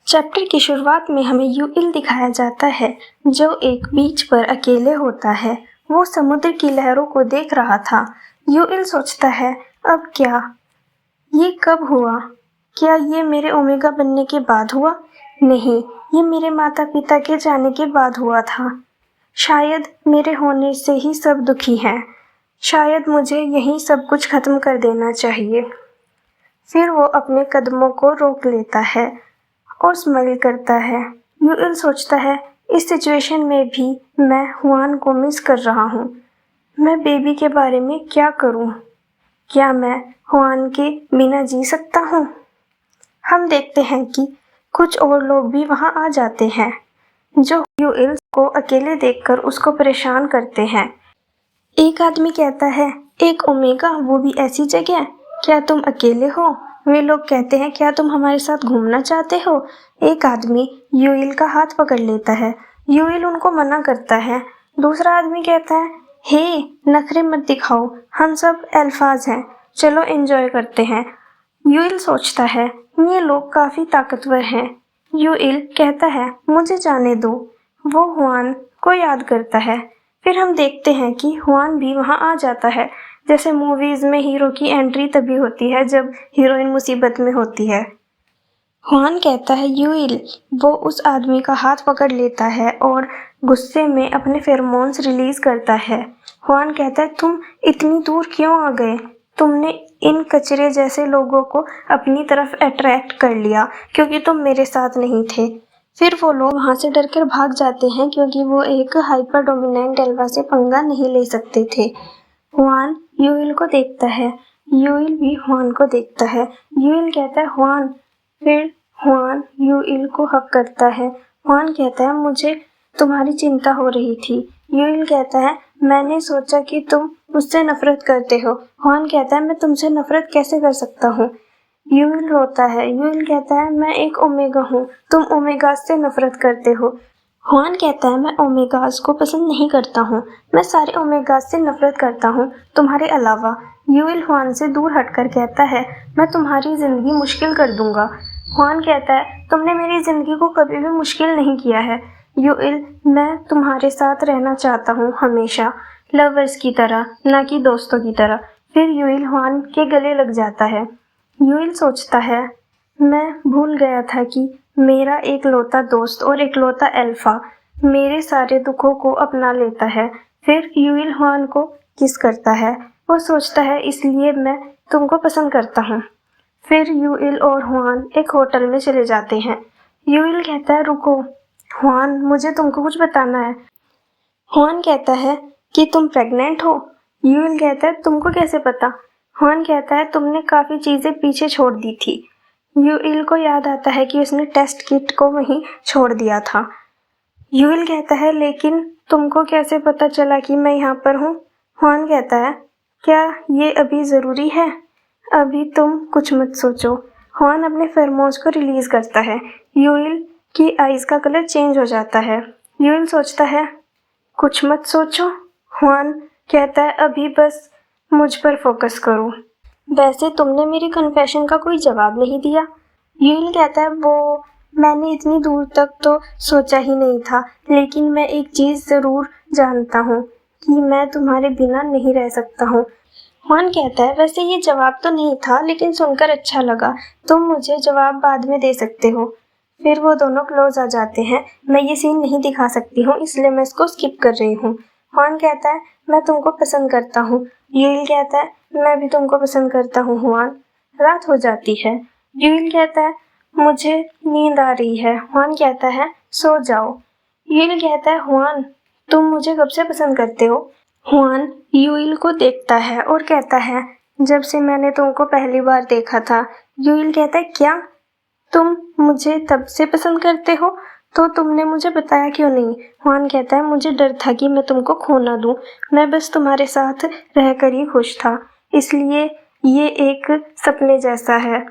Chapter की शुरुआत में हमें यूइल दिखाया जाता है जो एक बीच पर अकेले होता है। वो समुद्र की लहरों को देख रहा था। यूइल सोचता है, अब क्या? ये कब हुआ? क्या ये मेरे ओमेगा बनने के बाद हुआ? नहीं, ये मेरे माता पिता के जाने के बाद हुआ था। शायद मेरे होने से ही सब दुखी हैं। शायद मुझे यहीं सब कुछ खत्म कर देना चाहिए। फिर वो अपने कदमों को रोक लेता है और स्माइल करता है। यूएल सोचता है, इस सिचुएशन में भी मैं हुआन को मिस कर रहा हूँ। मैं बेबी के बारे में क्या करूँ? क्या मैं हुआन के बिना जी सकता हूँ? हम देखते हैं कि कुछ और लोग भी वहाँ आ जाते हैं जो यूएल को अकेले देखकर उसको परेशान करते हैं। एक आदमी कहता है, एक ओमेगा, वो भी ऐसी जगह? क्या तुम अकेले हो? वे लोग कहते हैं, क्या तुम हमारे साथ घूमना चाहते हो? एक आदमी यूइल का हाथ पकड़ लेता है। यूइल उनको मना करता है। दूसरा आदमी कहता है, हे, नखरे मत दिखाओ, हम सब अल्फाज हैं, चलो एंजॉय करते हैं। यूइल सोचता है, ये लोग काफ़ी ताकतवर हैं। यूइल कहता है, मुझे जाने दो। वो हुआन को याद करता है। फिर हम देखते हैं कि हुआन भी वहाँ आ जाता है। जैसे मूवीज़ में हीरो की एंट्री तभी होती है जब हीरोइन मुसीबत में होती है। हुआन कहता है, यूइल। वो उस आदमी का हाथ पकड़ लेता है और गुस्से में अपने फेरोमोन्स रिलीज करता है। हुआन कहता है, तुम इतनी दूर क्यों आ गए? तुमने इन कचरे जैसे लोगों को अपनी तरफ अट्रैक्ट कर लिया क्योंकि तुम मेरे साथ नहीं थे। फिर वो लोग वहाँ से डरकर भाग जाते हैं क्योंकि वो एक हाइपर डोमिनेंट एल्वा से पंगा नहीं ले सकते थे। हुआन यूइल को देखता है। यूइल भी हुआन को देखता है। यूइल कहता है, हुआन। फिर हुआन यूइल को हक करता है। हुआन कहता है, मुझे तुम्हारी चिंता हो रही थी। यूइल कहता है, मैंने सोचा कि तुम मुझसे नफरत करते हो। हुआन कहता है, मैं तुमसे नफरत कैसे कर सकता हूँ? यूइल रोता है। यूइल कहता है, मैं एक ओमेगा हूँ, तुम ओमेगास से नफरत करते हो। हुआन कहता है, मैं ओमेगास को पसंद नहीं करता हूँ, मैं सारे ओमेगास से नफरत करता हूँ तुम्हारे अलावा। यूइल हुआन से दूर हटकर कहता है, मैं तुम्हारी जिंदगी मुश्किल कर दूंगा। हुआन कहता है, तुमने मेरी जिंदगी को कभी भी मुश्किल नहीं किया है। यूइल, मैं तुम्हारे साथ रहना चाहता हूँ हमेशा, लवर्स की तरह, ना कि दोस्तों की तरह। फिर यूइल हुआन के गले लग जाता है। यूइल सोचता है, मैं भूल गया था कि मेरा एकलौता दोस्त और एकलौता अल्फा मेरे सारे दुखों को अपना लेता है। फिर यूइल हुआन को किस करता है। वो सोचता है, इसलिए मैं तुमको पसंद करता हूँ। फिर यूइल और हुआन एक होटल में चले जाते हैं। यूइल कहता है, रुको हुआन, मुझे तुमको कुछ बताना है। हुआन कहता है कि तुम प्रेग्नेंट हो। यूइल कहता है, तुमको कैसे पता? हुआन कहता है, तुमने काफ़ी चीज़ें पीछे छोड़ दी थी। यूइल को याद आता है कि उसने टेस्ट किट को वहीं छोड़ दिया था। यूइल कहता है, लेकिन तुमको कैसे पता चला कि मैं यहाँ पर हूँ? हुआन कहता है, क्या ये अभी ज़रूरी है? अभी तुम कुछ मत सोचो। हुआन अपने फेरोमोन्स को रिलीज़ करता है। यूइल की आइज़ का कलर चेंज हो जाता है। यूइल सोचता है, कुछ मत सोचो। हुआन कहता है, अभी बस मुझ पर फोकस करो। वैसे तुमने मेरी कन्फेशन का कोई जवाब नहीं दिया। यूइल कहता है, वो मैंने इतनी दूर तक तो सोचा ही नहीं था, लेकिन मैं एक चीज़ ज़रूर जानता हूँ कि मैं तुम्हारे बिना नहीं रह सकता हूँ। हुआन कहता है, वैसे ये जवाब तो नहीं था, लेकिन सुनकर अच्छा लगा। तुम मुझे जवाब बाद में दे सकते हो। फिर वो दोनों क्लोज आ जाते हैं। मैं ये सीन नहीं दिखा सकती हूँ, इसलिए मैं इसको स्किप कर रही हूँ। हुआन कहता है, मैं तुमको पसंद करता हूँ। यूइल कहता है, मैं भी तुमको पसंद करता हूँ हुआन। रात हो जाती है। यूइल कहता है, मुझे नींद आ रही है। हुआन कहता है, सो जाओ। यूइल कहता है, हुआन, तुम मुझे कब से पसंद करते हो? हुआन यूइल को देखता है और कहता है, जब से मैंने तुमको पहली बार देखा था। यूइल कहता है, क्या तुम मुझे तब से पसंद करते हो? तो तुमने मुझे बताया क्यों नहीं? हुआन कहता है, मुझे डर था कि मैं तुमको खो ना दूं। मैं बस तुम्हारे साथ रहकर ही खुश था, इसलिए ये एक सपने जैसा है।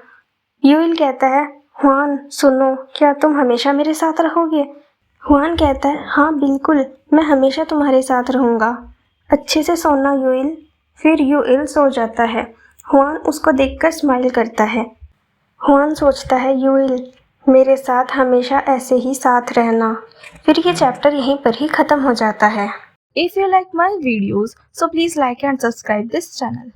यूइल कहता है, हुआन सुनो, क्या तुम हमेशा मेरे साथ रहोगे? हुआन कहता है, हाँ बिल्कुल, मैं हमेशा तुम्हारे साथ रहूँगा। अच्छे से सोना यूइल। फिर यूइल सो जाता है। हुआन उसको देखकर स्माइल करता है। हुआन सोचता है, यूइल, मेरे साथ हमेशा ऐसे ही साथ रहना। फिर ये चैप्टर यहीं पर ही ख़त्म हो जाता है। If you like my videos, so please like and subscribe this channel.